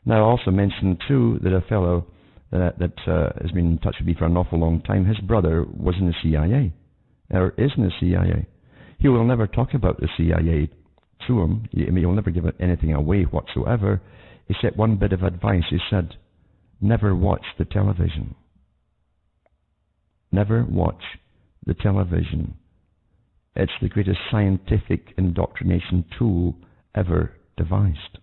Now, I also mentioned, too, that a fellow that has been in touch with me for an awful long time, his brother was in the CIA, or is in the CIA. He will never talk about the CIA to him. He will never give anything away whatsoever, except one bit of advice. He said, never watch the television. Never watch the television. It's the greatest scientific indoctrination tool ever devised.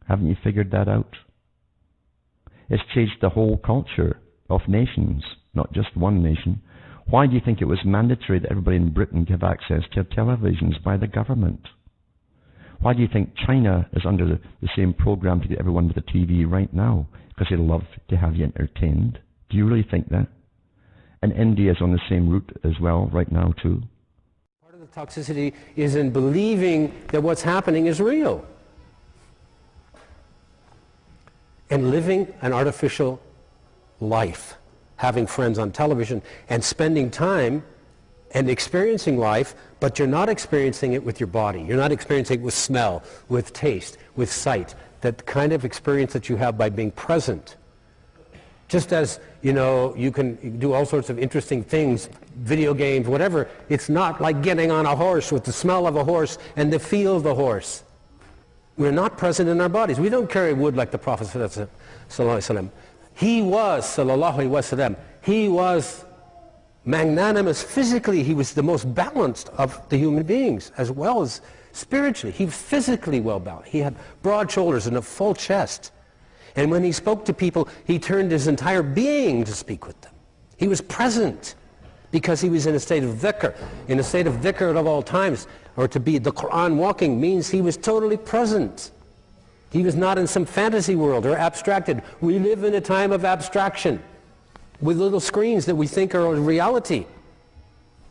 Haven't you figured that out? It's changed the whole culture of nations, not just one nation. Why do you think it was mandatory that everybody in Britain have access to televisions by the government? Why do you think China is under the same program to get everyone with a TV right now? Because they love to have you entertained. Do you really think that? And India is on the same route as well right now too. Part of the toxicity is in believing that what's happening is real. And living an artificial life, having friends on television and spending time and experiencing life, but you're not experiencing it with your body. You're not experiencing it with smell, with taste, with sight, that kind of experience that you have by being present. Just as, you know, you can do all sorts of interesting things, video games, whatever, it's not like getting on a horse with the smell of a horse and the feel of the horse. We're not present in our bodies. We don't carry wood like the Prophet ﷺ. He was, sallallahu alaihi wasallam, he was magnanimous physically. He was the most balanced of the human beings, as well as spiritually. He was physically well balanced. He had broad shoulders and a full chest. And when he spoke to people, he turned his entire being to speak with them. He was present because he was in a state of dhikr. In a state of dhikr of all times, or to be the Quran walking, means he was totally present. He was not in some fantasy world or abstracted. We live in a time of abstraction with little screens that we think are reality.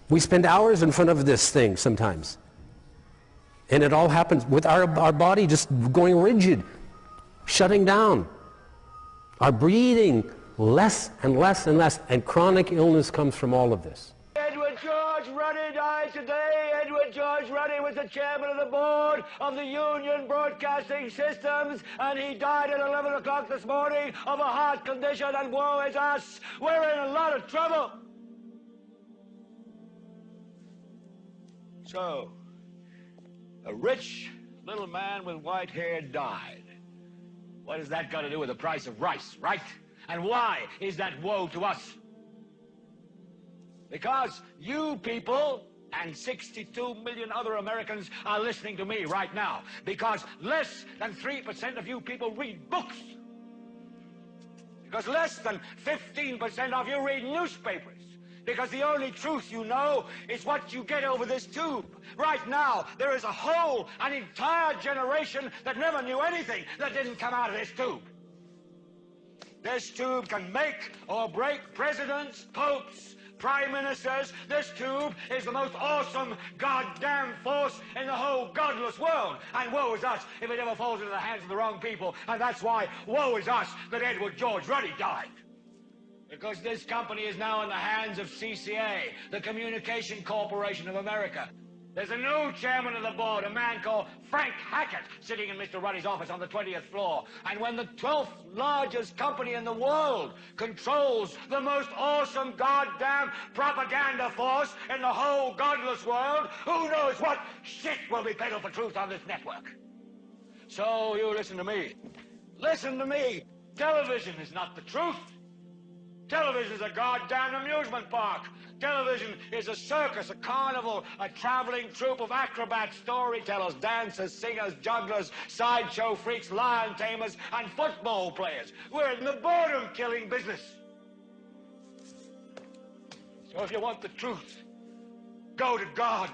We spend hours in front of this thing sometimes. And it all happens with our body just going rigid, shutting down. Our breathing less and less and less, and chronic illness comes from all of this. Edward George Ruddy died today. Edward George Ruddy was the chairman of the board of the Union Broadcasting Systems, and he died at 11 o'clock this morning of a heart condition, and woe is us. We're in a lot of trouble. So, a rich little man with white hair died. What has that got to do with the price of rice, right? And why is that woe to us? Because you people and 62 million other Americans are listening to me right now. Because less than 3% of you people read books. Because less than 15% of you read newspapers. Because the only truth you know is what you get over this tube. Right now, there is an entire generation that never knew anything that didn't come out of this tube. This tube can make or break presidents, popes, prime ministers. This tube is the most awesome goddamn force in the whole godless world. And woe is us if it ever falls into the hands of the wrong people. And that's why woe is us that Edward George Ruddy died. Because this company is now in the hands of CCA, the Communication Corporation of America. There's a new chairman of the board, a man called Frank Hackett, sitting in Mr. Ruddy's office on the 20th floor. And when the 12th largest company in the world controls the most awesome goddamn propaganda force in the whole godless world, who knows what shit will be peddled for truth on this network? So you listen to me. Listen to me. Television is not the truth. Television is a goddamn amusement park. Television is a circus, a carnival, a traveling troupe of acrobats, storytellers, dancers, singers, jugglers, sideshow freaks, lion tamers, and football players. We're in the boredom-killing business. So if you want the truth, go to God.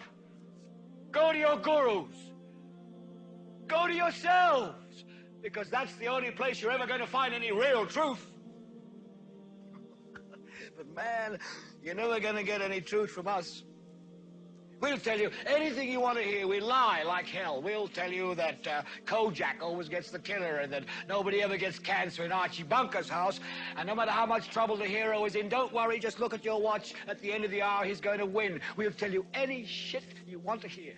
Go to your gurus. Go to yourselves. Because that's the only place you're ever going to find any real truth. But man, you're never going to get any truth from us. We'll tell you anything you want to hear. We lie like hell. We'll tell you that Kojak always gets the killer and that nobody ever gets cancer in Archie Bunker's house. And no matter how much trouble the hero is in, don't worry, just look at your watch. At the end of the hour, he's going to win. We'll tell you any shit you want to hear.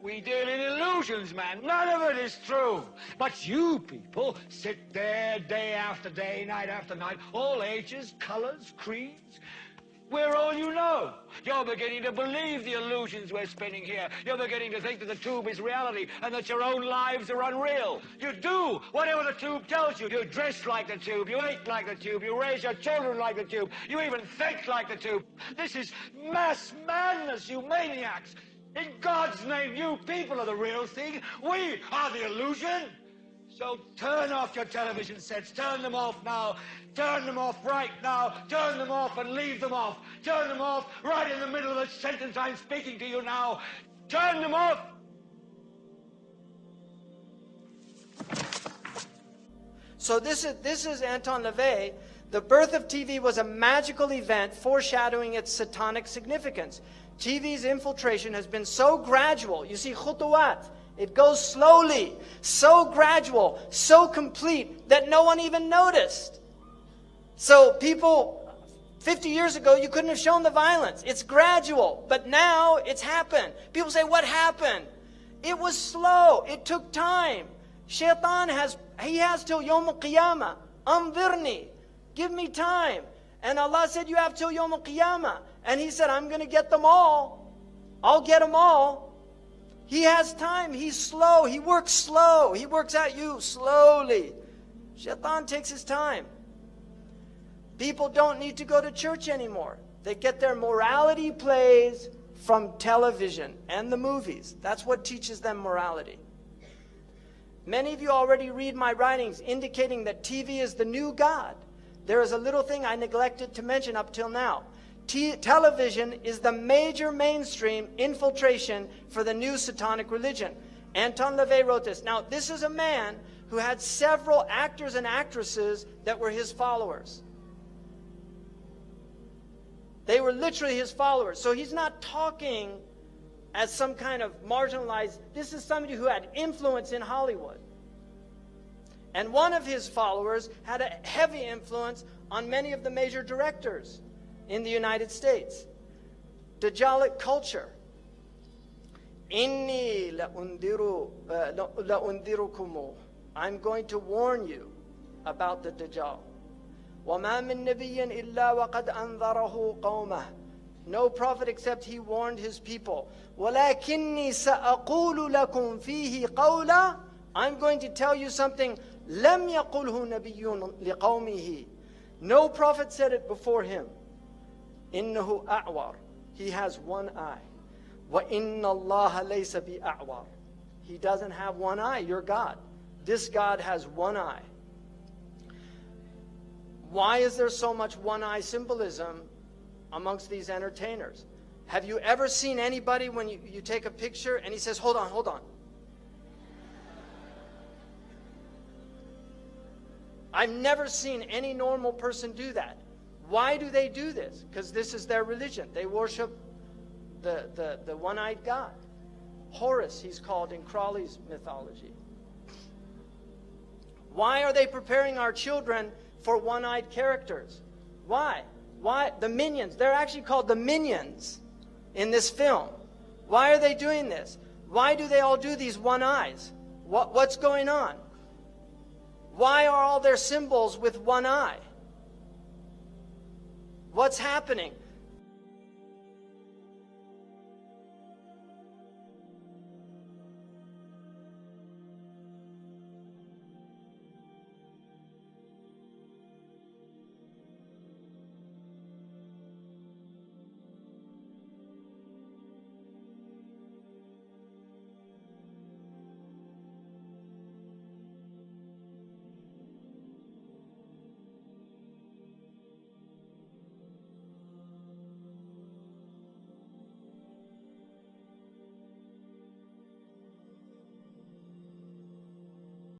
We deal in illusions, man. None of it is true. But you people sit there day after day, night after night, all ages, colors, creeds. We're all you know. You're beginning to believe the illusions we're spinning here. You're beginning to think that the tube is reality and that your own lives are unreal. You do whatever the tube tells you. You dress like the tube. You eat like the tube. You raise your children like the tube. You even think like the tube. This is mass madness, you maniacs. In God's name, you people are the real thing. We are the illusion. So turn off your television sets. Turn them off now. Turn them off right now. Turn them off and leave them off. Turn them off right in the middle of the sentence I'm speaking to you now. Turn them off. So this is Anton LaVey. The birth of TV was a magical event foreshadowing its satanic significance. TV's infiltration has been so gradual. You see, khutuwat. It goes slowly, so gradual, so complete that no one even noticed. So people, 50 years ago, you couldn't have shown the violence. It's gradual, but now it's happened. People say, what happened? It was slow. It took time. Shaitan has till Yawm al-Qiyamah. Anzirni. Give me time. And Allah said, you have till Yawm al-Qiyamah. And He said, I'm going to get them all. I'll get them all. He has time. He's slow. He works slow. He works at you slowly. Shaitan takes his time. People don't need to go to church anymore. They get their morality plays from television and the movies. That's what teaches them morality. Many of you already read my writings indicating that TV is the new God. There is a little thing I neglected to mention up till now. Television is the major mainstream infiltration for the new satanic religion. Anton LaVey wrote this. Now, this is a man who had several actors and actresses that were his followers. They were literally his followers. So he's not talking as some kind of marginalized. This is somebody who had influence in Hollywood. And one of his followers had a heavy influence on many of the major directors in the United States. Dajjalic culture. Inni la'undirukumu. I'm going to warn you about the Dajjal. وَمَا مِن نَبِيٍّ إِلَّا وَقَدْ أَنذَرَهُ قَوْمَهُ. No prophet except he warned his people. وَلَكِنِّي سَأَقُولُ لَكُمْ فِيهِ قَوْلًا. I'm going to tell you something. لَمْ يَقُلْهُ نَبِيٌّ لِقَوْمِهِ. No prophet said it before him. إِنَّهُ أَعْوَرٌ. He has one eye. وَإِنَّ اللَّهَ لَيْسَ بِأَعْوَرٌ. He doesn't have one eye. You're God. This God has one eye. Why is there so much one-eye symbolism amongst these entertainers? Have you ever seen anybody when you take a picture and he says, hold on, hold on. I've never seen any normal person do that. Why do they do this? Because this is their religion. They worship the one-eyed God. Horus, he's called in Crowley's mythology. Why are they preparing our children for one-eyed characters? Why? Why? The minions. They're actually called the minions in this film. Why are they doing this? Why do they all do these one eyes? What's going on? Why are all their symbols with one eye? What's happening?